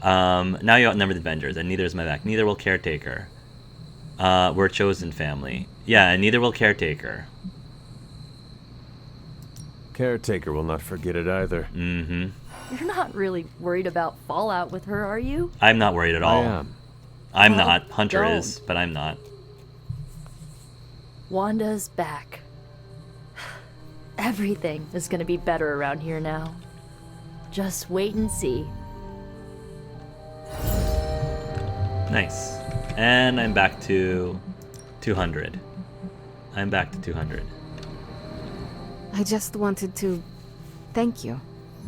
Now you outnumber the Avengers, and neither is my back. Neither will Caretaker. We're a chosen family. Yeah, and neither will Caretaker. Caretaker will not forget it either. Mm-hmm. You're not really worried about fallout with her, are you? I'm not worried at all. I am. I'm Well, not. Hunter don't. is, but I'm not. Wanda's back. Everything is gonna be better around here now. Just wait and see. Nice. And I'm back to 200. I'm back to 200. I just wanted to thank you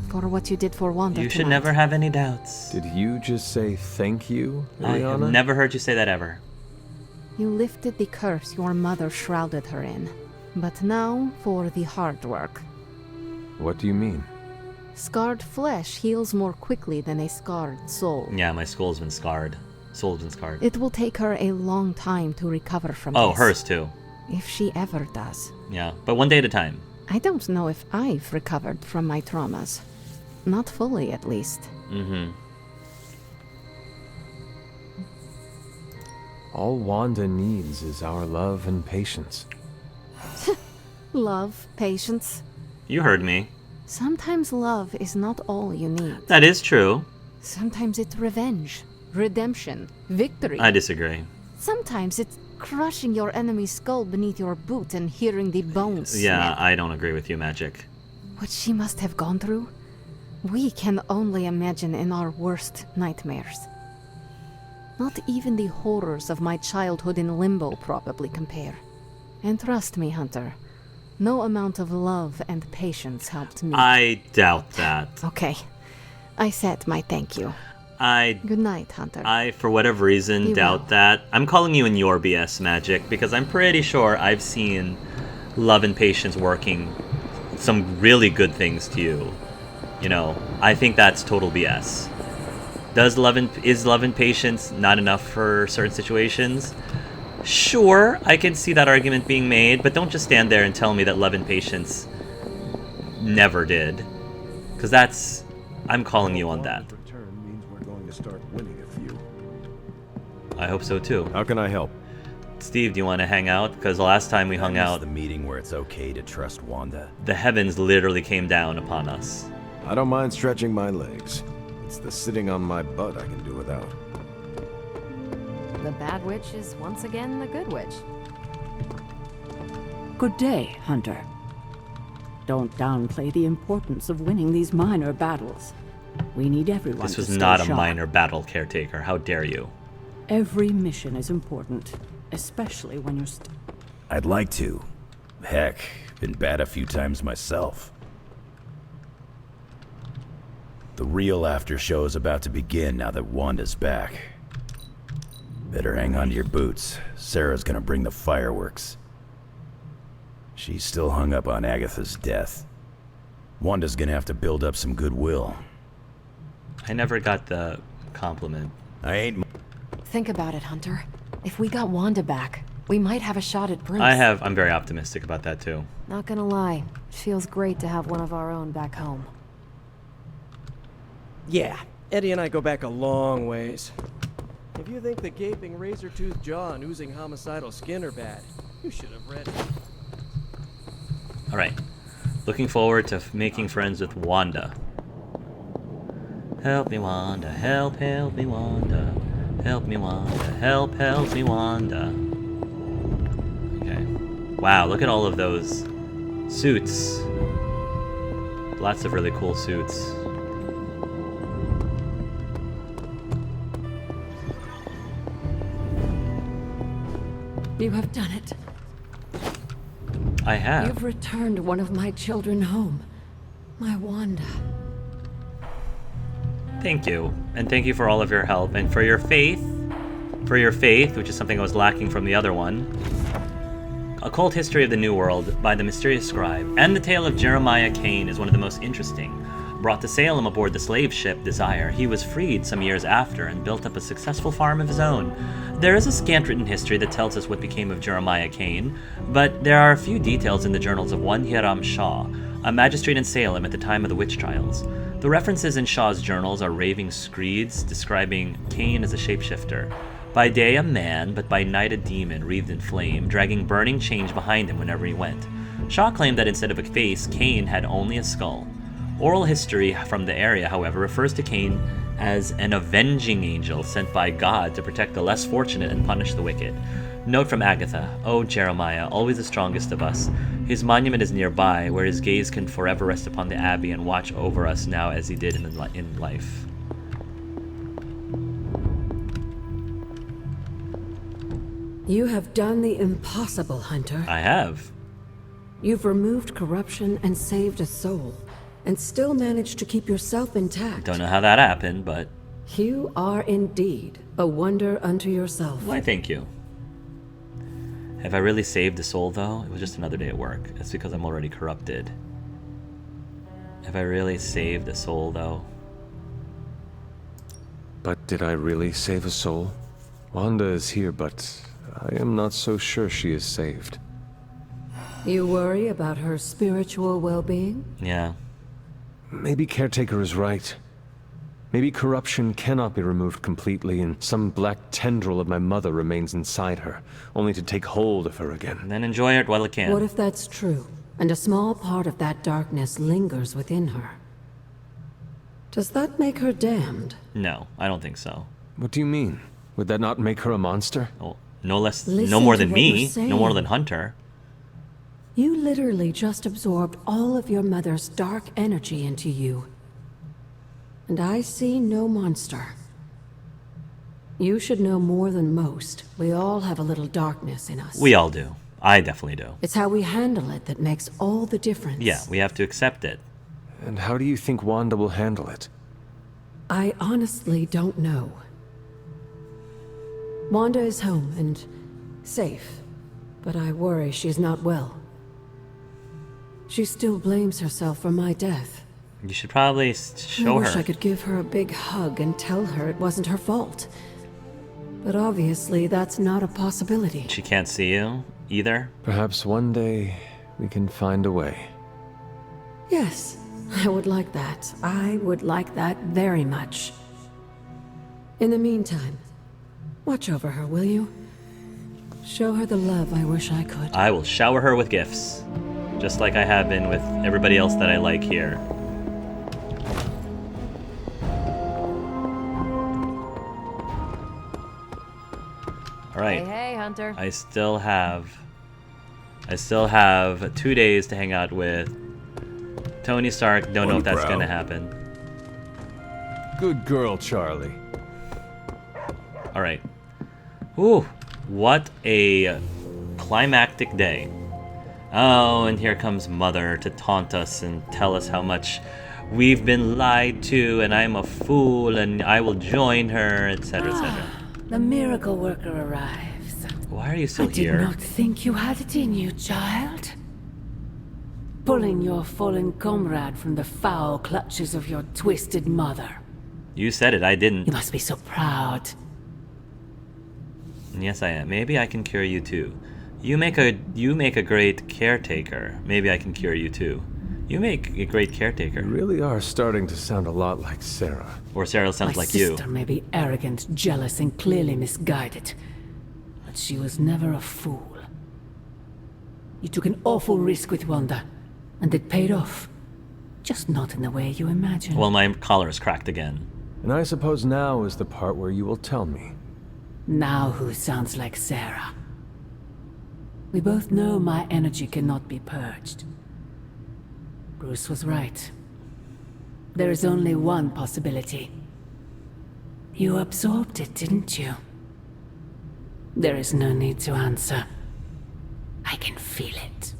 for what you did for Wanda You should tonight. never have any doubts. Did you just say thank you, I have Illyana? never heard you say that ever. You lifted the curse your mother shrouded her in. But now for the hard work. What do you mean? Scarred flesh heals more quickly than a scarred soul. Yeah, my skull's been scarred. Soul's been scarred. It will take her a long time to recover from Oh, this. hers too. If she ever does. Yeah, but one day at a time. I don't know if I've recovered from my traumas. Not fully, at least. Mm-hmm. All Wanda needs is our love and patience. Love, patience. You heard me. Sometimes love is not all you need. That is true. Sometimes it's revenge, redemption, victory. I disagree. Sometimes it's crushing your enemy's skull beneath your boot and hearing the bones Yeah, snap. I don't agree with you, Magic. What she must have gone through, we can only imagine in our worst nightmares. Not even the horrors of my childhood in Limbo probably compare. And trust me, Hunter, no amount of love and patience helped me. I doubt that. Okay, I said my thank you. I, Good night, Hunter. for whatever reason, Be doubt well. that. I'm calling you in your BS, Magic, because I'm pretty sure I've seen love and patience working some really good things to you. You know, I think that's total BS. Is love and patience not enough for certain situations? Sure, I can see that argument being made, but don't just stand there and tell me that love and patience never did. Because I'm calling you on that. Return means we're going to start winning a few. I hope so too. How can I help? Steve, do you want to hang out? Because the last time we hung This is out, the meeting where it's okay to trust Wanda. the heavens literally came down upon us. I don't mind stretching my legs. It's the sitting on my butt I can do without. The bad witch is once again the good witch. Good day, Hunter. Don't downplay the importance of winning these minor battles. We need everyone This to was stay not a sharp. minor battle, Caretaker. How dare you? Every mission is important, especially when you're I'd like to. Heck, been bad a few times myself. The real after show is about to begin now that Wanda's back. Better hang on to your boots. Sarah's gonna bring the fireworks. She's still hung up on Agatha's death. Wanda's gonna have to build up some goodwill. I never got the compliment. I ain't... Think about it, Hunter. If we got Wanda back, we might have a shot at Prince. I'm very optimistic about that too. Not gonna lie, it feels great to have one of our own back home. Yeah, Eddie and I go back a long ways. If you think the gaping razor-toothed jaw and oozing homicidal skin are bad, you should have read it. Alright. Looking forward to making friends with Wanda. Help me, Wanda. Help me, Wanda. Help me, Wanda. Help me, Wanda. Okay. Wow, look at all of those suits. Lots of really cool suits. You have done it. I have. You've returned one of my children home. My Wanda. Thank you. And thank you for all of your help and for your faith. For your faith, which is something I was lacking from the other one. Occult History of the New World by the Mysterious Scribe and the tale of Jeremiah Kane is one of the most interesting. Brought to Salem aboard the slave ship Desire, he was freed some years after and built up a successful farm of his own. There is a scant written history that tells us what became of Jeremiah Kane, but there are a few details in the journals of one Hiram Shaw, a magistrate in Salem at the time of the witch trials. The references in Shaw's journals are raving screeds describing Cain as a shapeshifter. By day a man, but by night a demon wreathed in flame, dragging burning chains behind him whenever he went. Shaw claimed that instead of a face, Cain had only a skull. Oral history from the area, however, refers to Cain as an avenging angel sent by God to protect the less fortunate and punish the wicked. Note from Agatha, "O Jeremiah, always the strongest of us. His monument is nearby, where his gaze can forever rest upon the Abbey and watch over us now as he did in life." You have done the impossible, Hunter. I have. You've removed corruption and saved a soul, and still managed to keep yourself intact. Don't know how that happened, but You are indeed a wonder unto yourself. why, thank you. Have I really saved a soul, though? It was just another day at work. That's because I'm already corrupted. Have I really saved a soul, though? But did I really save a soul? Wanda is here, but I am not so sure she is saved. You worry about her spiritual well-being? Yeah. Maybe Caretaker is right. Maybe corruption cannot be removed completely, and some black tendril of my mother remains inside her, only to take hold of her again. And then enjoy it while it can. What if that's true, and a small part of that darkness lingers within her? Does that make her damned? No, I don't think so. What do you mean? Would that not make her a monster? Oh, no less, Listen no more to than what me, you're no more saying. than Hunter. You literally just absorbed all of your mother's dark energy into you. And I see no monster. You should know more than most. We all have a little darkness in us. We all do. I definitely do. It's how we handle it that makes all the difference. Yeah, we have to accept it. And how do you think Wanda will handle it? I honestly don't know. Wanda is home and safe, but I worry she's not well. She still blames herself for my death. You should probably I show wish her. I could give her a big hug and tell her it wasn't her fault. But obviously that's not a possibility. She can't see you either. Perhaps one day we can find a way. Yes, I would like that. I would like that very much. In the meantime, watch over her, will you? Show her the love I wish I could. I will shower her with gifts, just like I have been with everybody else that I like here. All right. Hey, Hunter. I still have 2 days to hang out with Tony Stark. Don't know if that's Brown. gonna happen. Good girl, Charlie. All right. Ooh, what a climactic day. Oh, and here comes Mother to taunt us and tell us how much we've been lied to, and I'm a fool, and I will join her, etc., etc. The miracle worker arrives. Why are you still I did here? not think you had it in you, child. Pulling your fallen comrade from the foul clutches of your twisted mother. You said it, I didn't. You must be so proud. Yes, I am. Maybe I can cure you too. You make a great caretaker. Maybe I can cure you too. You make a great caretaker. You really are starting to sound a lot like Sarah. Or Sarah sounds My like you. sister may be arrogant, jealous, and clearly misguided. But she was never a fool. You took an awful risk with Wanda, and it paid off. Just not in the way you imagine. Well, my collar is cracked again. And I suppose now is the part where you will tell me. Now who sounds like Sarah? We both know my energy cannot be purged. Bruce was right. There is only one possibility. You absorbed it, didn't you? There is no need to answer. I can feel it.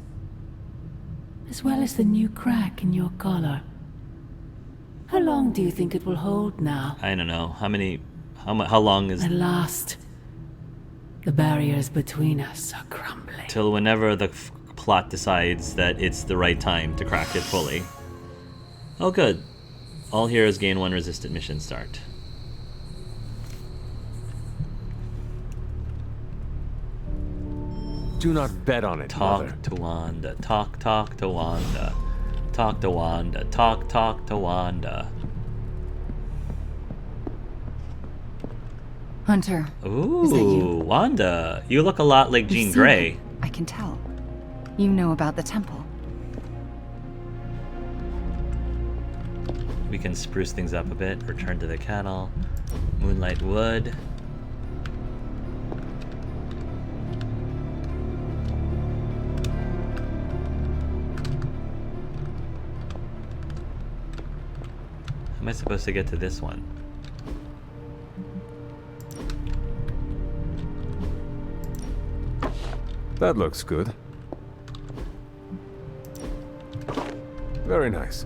As well as the new crack in your collar. How long do you think it will hold now? I don't know. How long is At last, the barriers between us are crumbling. till whenever the plot decides that it's the right time to crack it fully. Oh, good. All heroes gain 1 resistant mission start. Do not bet on it, Talk Mother. to Wanda. Talk to Wanda. Talk to Wanda. Talk to Wanda. Hunter. Ooh, Is that you? Wanda. You look a lot like Jean You've seen Grey. it. I can tell. You know about the temple. We can spruce things up a bit. Return to the kettle. Moonlight wood. How am I supposed to get to this one? That looks good. Very nice.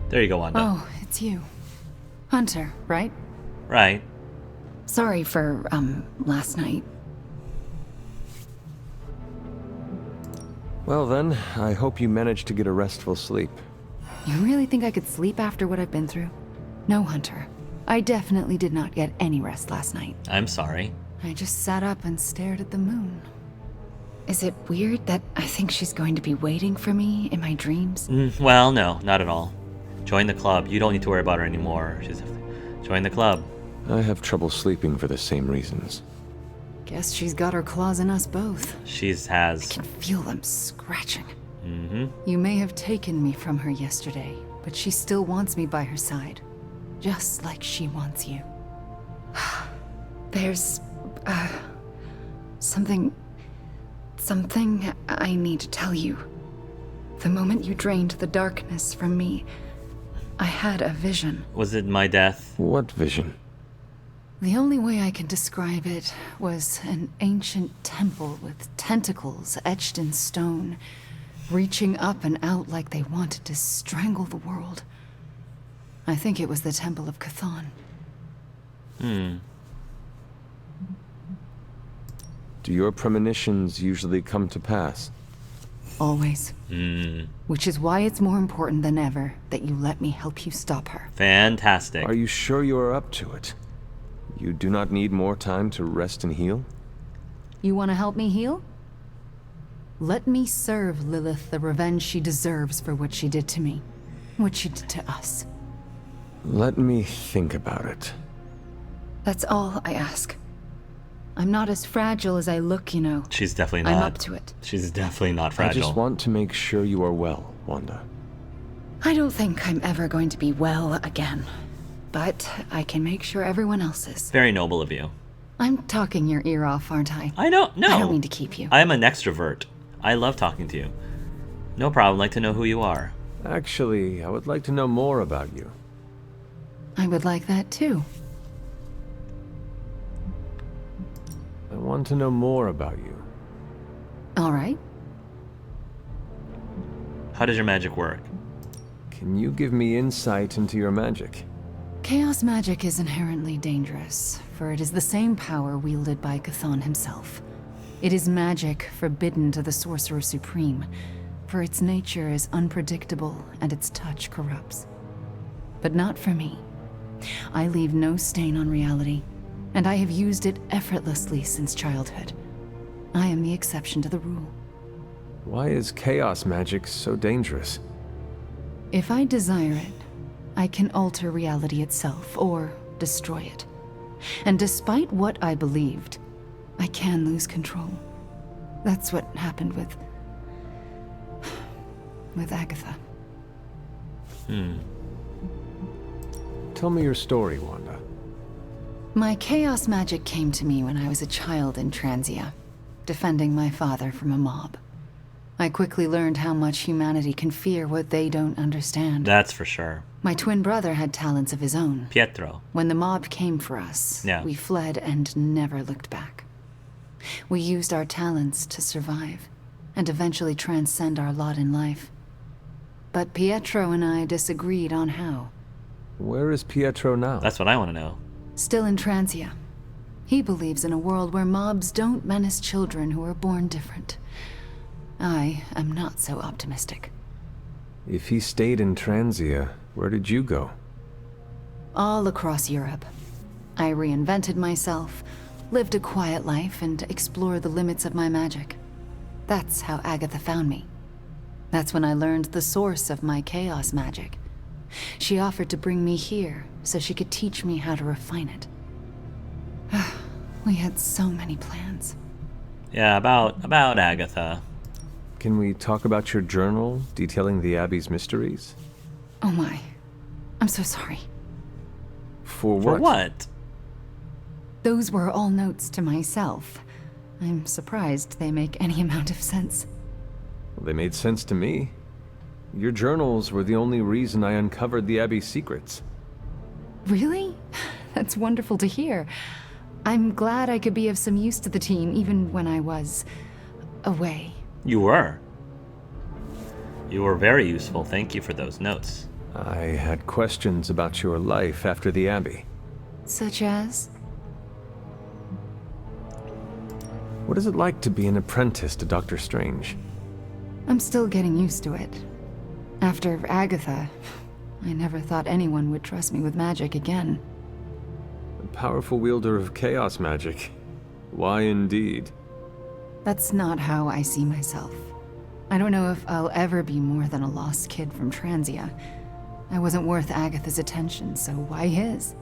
There you go, Wanda. Oh, it's you. Hunter, right? Right. Sorry for, last night. Well then, I hope you managed to get a restful sleep. You really think I could sleep after what I've been through? No, Hunter. I definitely did not get any rest last night. I'm sorry. I just sat up and stared at the moon. Is it weird that I think she's going to be waiting for me in my dreams? Well, no, not at all. Join the club. You don't need to worry about her anymore. Join the club. I have trouble sleeping for the same reasons. Guess she's got her claws in us both. I can feel them scratching. Mm-hmm. You may have taken me from her yesterday, but she still wants me by her side. Just like she wants you. There's, something I need to tell you. The moment you drained the darkness from me, I had a vision. Was it my death? What vision? The only way I can describe it was an ancient temple with tentacles etched in stone, reaching up and out like they wanted to strangle the world. I think it was the Temple of Chthon. Do your premonitions usually come to pass? Always. Which is why it's more important than ever that you let me help you stop her. Fantastic. Are you sure you are up to it? You do not need more time to rest and heal? You want to help me heal? Let me serve Lilith the revenge she deserves for what she did to me. What she did to us. Let me think about it. That's all I ask. I'm not as fragile as I look, you know. She's definitely not. I'm up to it. She's definitely not fragile. I just want to make sure you are well, Wanda. I don't think I'm ever going to be well again. But I can make sure everyone else is. Very noble of you. I'm talking your ear off, aren't I? I don't know. I don't mean to keep you. I'm an extrovert. I love talking to you. No problem. Like to know who you are. Actually, I would like to know more about you. I would like that too. I want to know more about you. All right. How does your magic work? Can you give me insight into your magic? Chaos magic is inherently dangerous, for it is the same power wielded by Chthon himself. It is magic forbidden to the Sorcerer Supreme, for its nature is unpredictable and its touch corrupts. But not for me. I leave no stain on reality, and I have used it effortlessly since childhood. I am the exception to the rule. Why is chaos magic so dangerous? If I desire it, I can alter reality itself, or destroy it. And despite what I believed, I can lose control. That's what happened with Agatha. Tell me your story, Wanda. My chaos magic came to me when I was a child in Transia, defending my father from a mob. I quickly learned how much humanity can fear what they don't understand. That's for sure. My twin brother had talents of his own. Pietro. When the mob came for us, we fled and never looked back. We used our talents to survive, and eventually transcend our lot in life. But Pietro and I disagreed on how. Where is Pietro now? That's what I want to know. Still in Transia. He believes in a world where mobs don't menace children who are born different. I am not so optimistic. If he stayed in Transia, where did you go? All across Europe. I reinvented myself, lived a quiet life, and explored the limits of my magic. That's how Agatha found me. That's when I learned the source of my chaos magic. She offered to bring me here so she could teach me how to refine it. We had so many plans. Yeah, about Agatha. Can we talk about your journal detailing the Abbey's mysteries? Oh my. I'm so sorry. For For what? what? Those were all notes to myself. I'm surprised they make any amount of sense. Well, they made sense to me. Your journals were the only reason I uncovered the Abbey's secrets. Really? That's wonderful to hear. I'm glad I could be of some use to the team even when I was away. You were. You were very useful. Thank you for those notes. I had questions about your life after the Abbey. Such as? What is it like to be an apprentice to Doctor Strange? I'm still getting used to it. After Agatha, I never thought anyone would trust me with magic again. A powerful wielder of chaos magic. Why indeed? That's not how I see myself. I don't know if I'll ever be more than a lost kid from Transia. I wasn't worth Agatha's attention, so why his?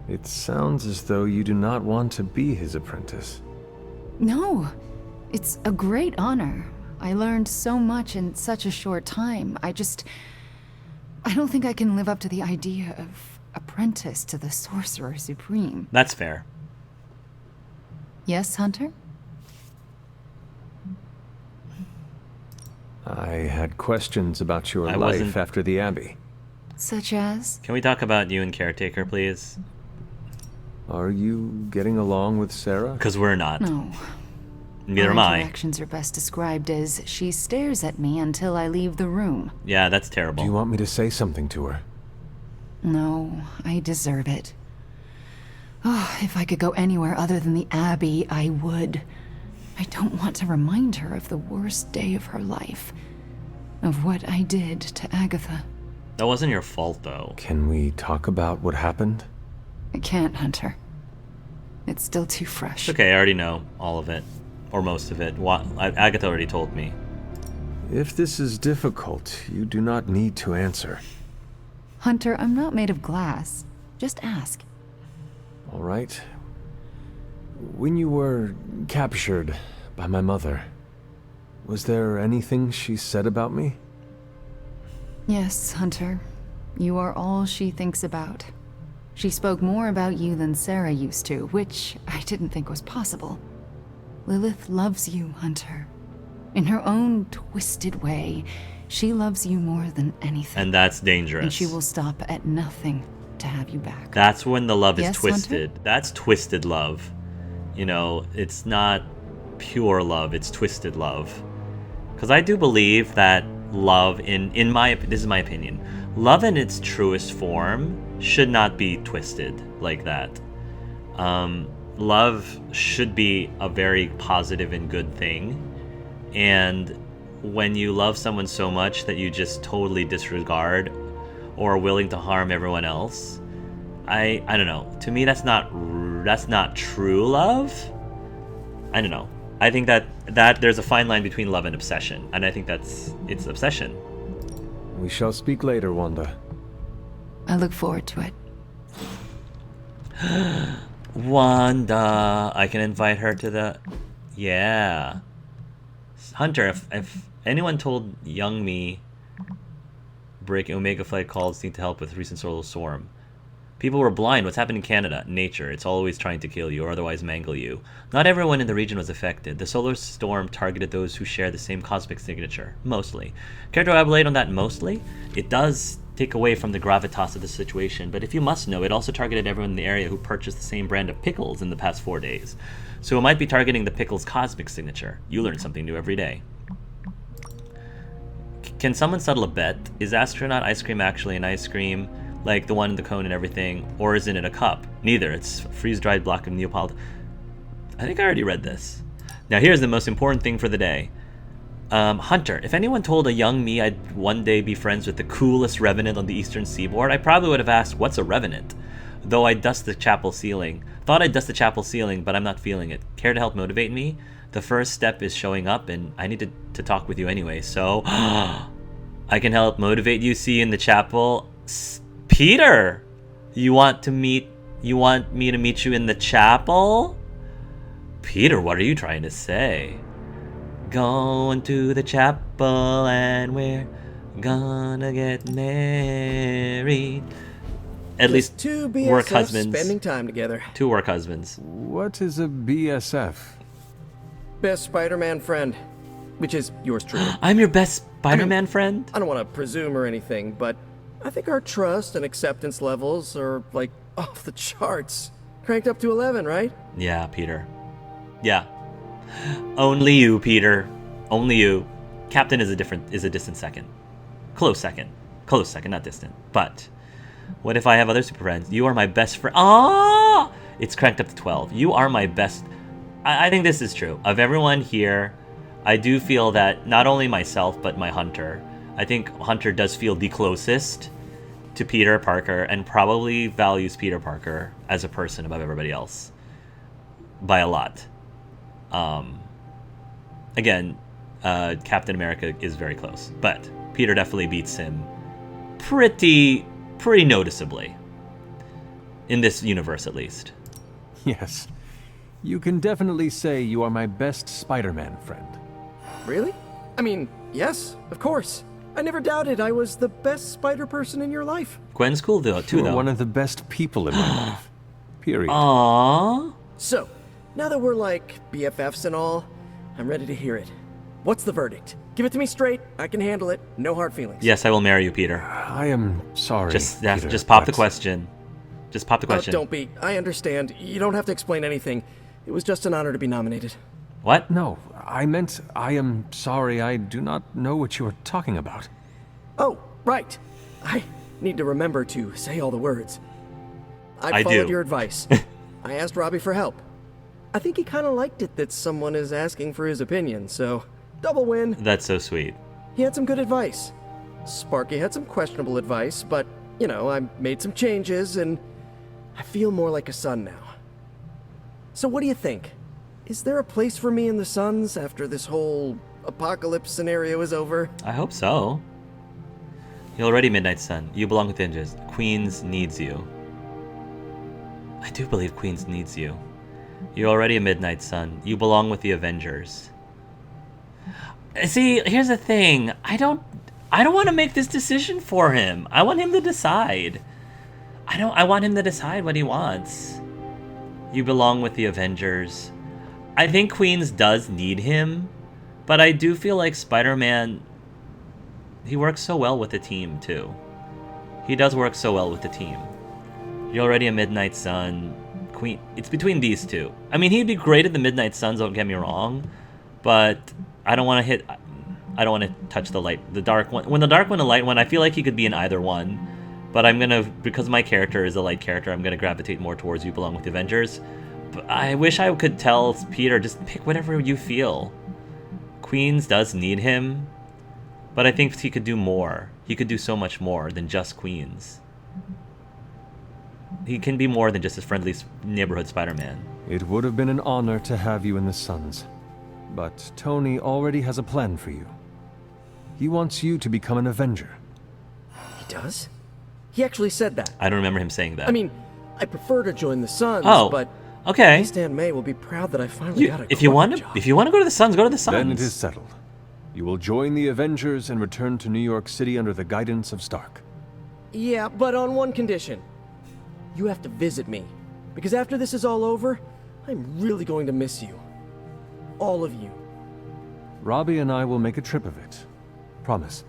It sounds as though you do not want to be his apprentice. No, it's a great honor. I learned so much in such a short time. I don't think I can live up to the idea of apprentice to the Sorcerer Supreme. That's fair. Yes, Hunter? I had questions about your I life wasn't- after the Abbey. Such as? Can we talk about you and Caretaker, please? Are you getting along with Sarah? Because we're not. No. Neither Our am I. interactions are best described as she stares at me until I leave the room. Yeah, that's Do terrible. you want me to say something to her? No, I deserve it. Oh, if I could go anywhere other than the Abbey, I would. I don't want to remind her of the worst day of her life. Of what I did to Agatha. That wasn't your fault, though. Can we talk about what happened? I can't, Hunter. It's still too fresh. It's okay, I already know all of it. Or most of it. Agatha already told me. If this is difficult, you do not need to answer. Hunter, I'm not made of glass. Just ask. All right. When you were captured by my mother, was there anything she said about me? Yes, Hunter. You are all she thinks about. She spoke more about you than Sarah used to, which I didn't think was possible. Lilith loves you, Hunter. In her own twisted way, she loves you more than anything. And that's dangerous. And she will stop at nothing to have you back. That's when the love is Yes, twisted. Hunter? That's twisted love. You know, it's not pure love, it's twisted love. Because I do believe that love, this is my opinion, love in its truest form should not be twisted like that. Love should be a very positive and good thing. And when you love someone so much that you just totally disregard or are willing to harm everyone else, I don't know. To me, that's not true love. I don't know. I think that there's a fine line between love and obsession, and I think it's obsession. We shall speak later, Wanda. I look forward to it. Wanda, I can invite her to the... Yeah. Hunter, if anyone told young me breaking Omega Flight calls need to help with recent solar storm. People were blind. What's happened in Canada? Nature. It's always trying to kill you or otherwise mangle you. Not everyone in the region was affected. The solar storm targeted those who share the same cosmic signature. Mostly. Care to elaborate on that mostly? It does take away from the gravitas of the situation, but if you must know, it also targeted everyone in the area who purchased the same brand of pickles in the past 4 days. So it might be targeting the pickle's cosmic signature. You learn something new every day. Can someone settle a bet? Is astronaut ice cream actually an ice cream, like the one in the cone and everything, or isn't it a cup? Neither. It's a freeze-dried block of Neapolitan. I think I already read this. Now here's the most important thing for the day. Hunter, if anyone told a young me I'd one day be friends with the coolest revenant on the eastern seaboard, I probably would have asked, what's a revenant? Though I'd dust the chapel ceiling. Thought I'd dust the chapel ceiling, but I'm not feeling it. Care to help motivate me? The first step is showing up, and I need to talk with you anyway, so I can help motivate you. See you in the chapel. Peter! You want me to meet you in the chapel? Peter, what are you trying to say? Going to the chapel and we're gonna get married. At Just least two work BSFs husbands. spending time together. 2 work husbands. What is a BSF? Best Spider-Man friend, which is yours truly. I'm your best Spider-Man friend? I don't want to presume or anything, but I think our trust and acceptance levels are, like, off the charts. Cranked up to 11, right? Yeah, Peter. Yeah. Only you, Peter. Only you. Captain is a distant second. Close second. Close second, not distant. But what if I have other super friends? You are my best friend. Ah! It's cranked up to 12. You are my best. I think this is true. Of everyone here, I do feel that not only myself, but my Hunter. I think Hunter does feel the closest to Peter Parker and probably values Peter Parker as a person above everybody else. By a lot. Again, Captain America is very close. But Peter definitely beats him pretty noticeably. In this universe, at least. Yes. You can definitely say you are my best Spider-Man friend. Really? I mean, yes, of course. I never doubted I was the best spider person in your life. Gwen's cool though, too, You are though. one of the best people in my life. Period. Aww. So, now that we're like BFFs and all, I'm ready to hear it. What's the verdict? Give it to me straight. I can handle it. No hard feelings. Yes, I will marry you, Peter. I am sorry. Just Peter, pop the but question. Just pop the question. Don't be. I understand. You don't have to explain anything. It was just an honor to be nominated. What? No, I meant I am sorry. I do not know what you are talking about. Oh, right. I need to remember to say all the words. I followed do. your advice. I asked Robbie for help. I think he kind of liked it that someone is asking for his opinion, so double win. That's so sweet. He had some good advice. Sparky had some questionable advice, but, you know, I made some changes and I feel more like a son now. So what do you think? Is there a place for me in the Suns after this whole apocalypse scenario is over? I hope so. You're already Midnight Sun. You belong with ninjas. Queens needs you. I do believe Queens needs you. You're already a Midnight Sun. You belong with the Avengers. See, here's the thing. I don't want to make this decision for him. I want him to decide. I want him to decide what he wants. You belong with the Avengers. I think Queens does need him, but I do feel like Spider-Man, he works so well with the team too. He does work so well with the team. You're already a Midnight Sun. Queen, it's between these two. I mean, he'd be great at the Midnight Suns, don't get me wrong, but I don't want to touch the light, the dark one. When the dark one and the light one, I feel like he could be in either one. But because my character is a light character, I'm gonna gravitate more towards You Belong with the Avengers. But I wish I could tell Peter, just pick whatever you feel. Queens does need him, but I think he could do more. He could do so much more than just Queens. He can be more than just his friendly neighborhood Spider-Man. It would have been an honor to have you in the Suns. But Tony already has a plan for you. He wants you to become an Avenger. He does? He actually said that. I don't remember him saying that. I mean, I prefer to join the Suns, Oh, but okay. at least Aunt May will be proud that I finally got a If you want corporate job. to go to the Suns, go to the Suns. Then it is settled. You will join the Avengers and return to New York City under the guidance of Stark. Yeah, but on one condition. You have to visit me. Because after this is all over, I'm really going to miss you. All of you. Robbie and I will make a trip of it. Promise.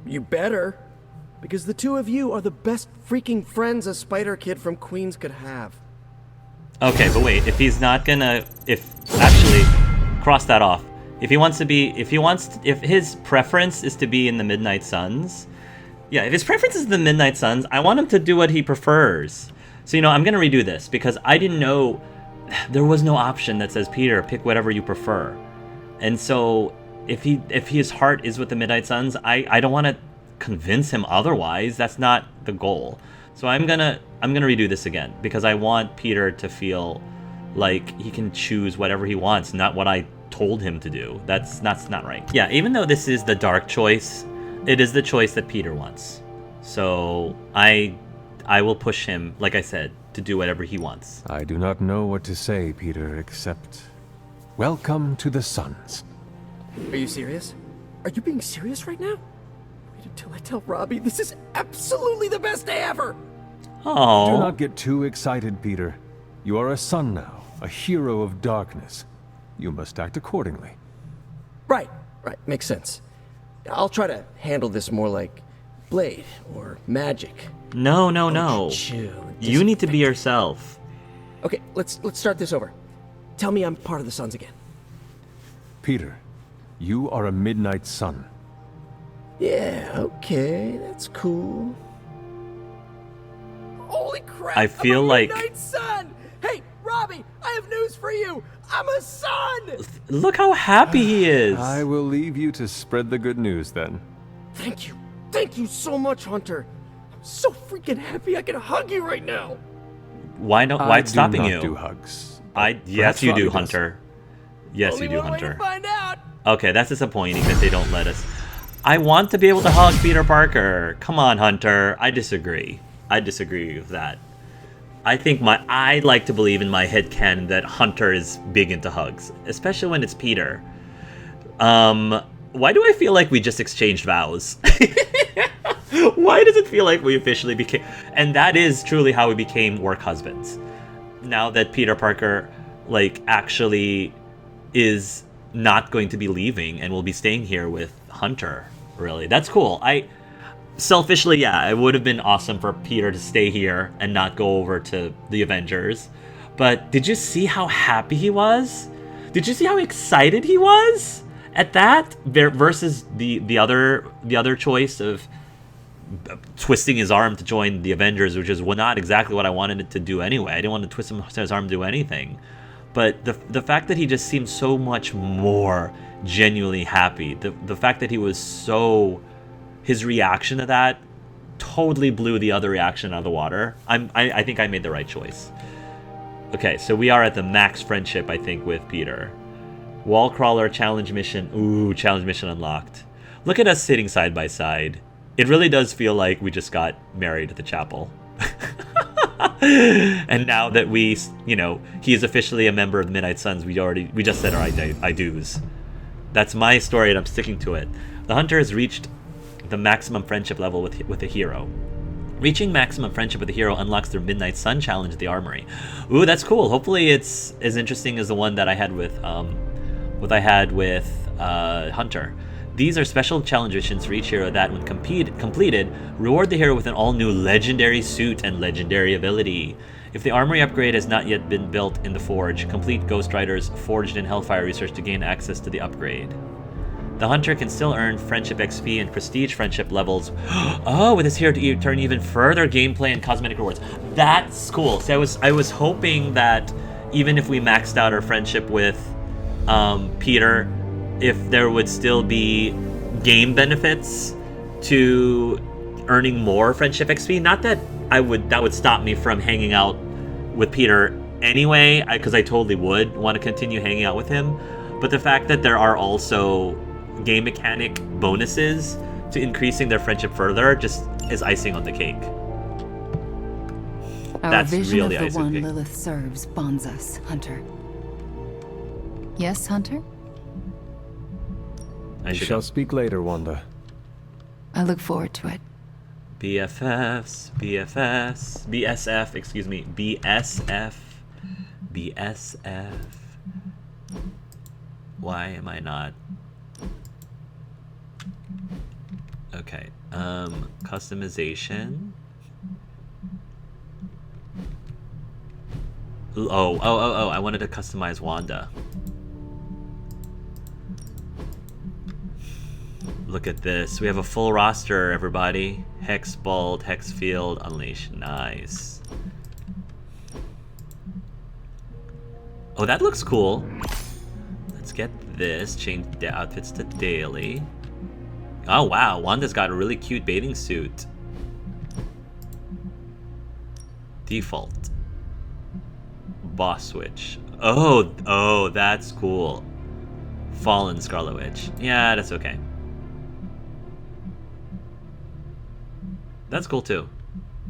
You better. Because the two of you are the best freaking friends a Spider Kid from Queens could have. Okay, but wait, if actually, cross that off. If his preference is to be in the Midnight Suns, yeah, if his preference is the Midnight Suns, I want him to do what he prefers. So, I'm gonna redo this, because I didn't know, there was no option that says, Peter, pick whatever you prefer. And so, if his heart is with the Midnight Suns, I don't want to convince him otherwise. That's not the goal. So I'm gonna redo this again, because I want Peter to feel like he can choose whatever he wants, not what I told him to do. That's not right. Yeah, even though this is the dark choice, it is the choice that Peter wants. So I will push him, like I said, to do whatever he wants. I do not know what to say, Peter, except welcome to the Suns. Are you serious? Are you being serious right now? Wait until I tell Robbie this is absolutely the best day ever! Oh. Do not get too excited, Peter. You are a sun now, a hero of darkness. You must act accordingly. Right, makes sense. I'll try to handle this more like Blade or magic. No. You need to be yourself. Okay, let's start this over. Tell me I'm part of the Suns again. Peter, you are a Midnight Sun. Yeah, okay, that's cool. Holy crap! I feel I'm a like... Midnight Sun! Hey, Robbie, I have news for you! I'm a sun! Look how happy he is! I will leave you to spread the good news then. Thank you so much, Hunter. I'm so freaking happy I can hug you right now. Why it's stopping you? I do not do hugs. Yes, you do, Robbie Hunter. Yes, Only you do, one way to Hunter. find out. Okay, that's disappointing that they don't let us. I want to be able to hug Peter Parker. Come on, Hunter. I disagree. I disagree with that. I like to believe in my headcanon that Hunter is big into hugs, especially when it's Peter. Why do I feel like we just exchanged vows? Why does it feel like we officially became... And that is truly how we became work husbands. Now that Peter Parker, actually is not going to be leaving and will be staying here with Hunter, really. That's cool. Selfishly, yeah, it would have been awesome for Peter to stay here and not go over to the Avengers. But did you see how happy he was? Did you see how excited he was at that versus the other choice of twisting his arm to join the Avengers, which is not exactly what I wanted it to do anyway. I didn't want to twist his arm to do anything. But the fact that he just seemed so much more genuinely happy, the fact that he was so... His reaction to that totally blew the other reaction out of the water. I think I made the right choice. Okay, so we are at the max friendship, I think, with Peter. Wall crawler challenge mission. Ooh, challenge mission unlocked. Look at us sitting side by side. It really does feel like we just got married at the chapel. And now that he is officially a member of the Midnight Suns, we just said our I do's. That's my story and I'm sticking to it. The Hunter has reached the maximum friendship level with a hero. Reaching maximum friendship with a hero unlocks their Midnight Sun challenge at the Armory. Ooh, that's cool. Hopefully it's as interesting as the one that I had with Hunter. These are special challenge missions for each hero that, when completed, reward the hero with an all-new legendary suit and legendary ability. If the armory upgrade has not yet been built in the Forge, complete Ghost Rider's Forged in Hellfire research to gain access to the upgrade. The Hunter can still earn Friendship XP and Prestige Friendship levels. Oh, with this hero to turn even further gameplay and cosmetic rewards. That's cool. So I was hoping that even if we maxed out our friendship with Peter, if there would still be game benefits to earning more Friendship XP. Not that that would stop me from hanging out with Peter anyway, because I totally would want to continue hanging out with him. But the fact that there are also game mechanic bonuses to increasing their friendship further just is icing on the cake. Our vision really of the one Lilith serves bonds us, Hunter. Yes, Hunter? We shall speak later, Wanda. I look forward to it. BSF, excuse me, BSF. Why am I not? Okay, customization. Oh, I wanted to customize Wanda. Look at this. We have a full roster, everybody. Hex Bolt, Hex Field, Unleash. Nice. Oh, that looks cool. Let's get this. Change the outfits to daily. Oh, wow. Wanda's got a really cute bathing suit. Default. Boss Witch. Oh, that's cool. Fallen Scarlet Witch. Yeah, that's okay. That's cool too.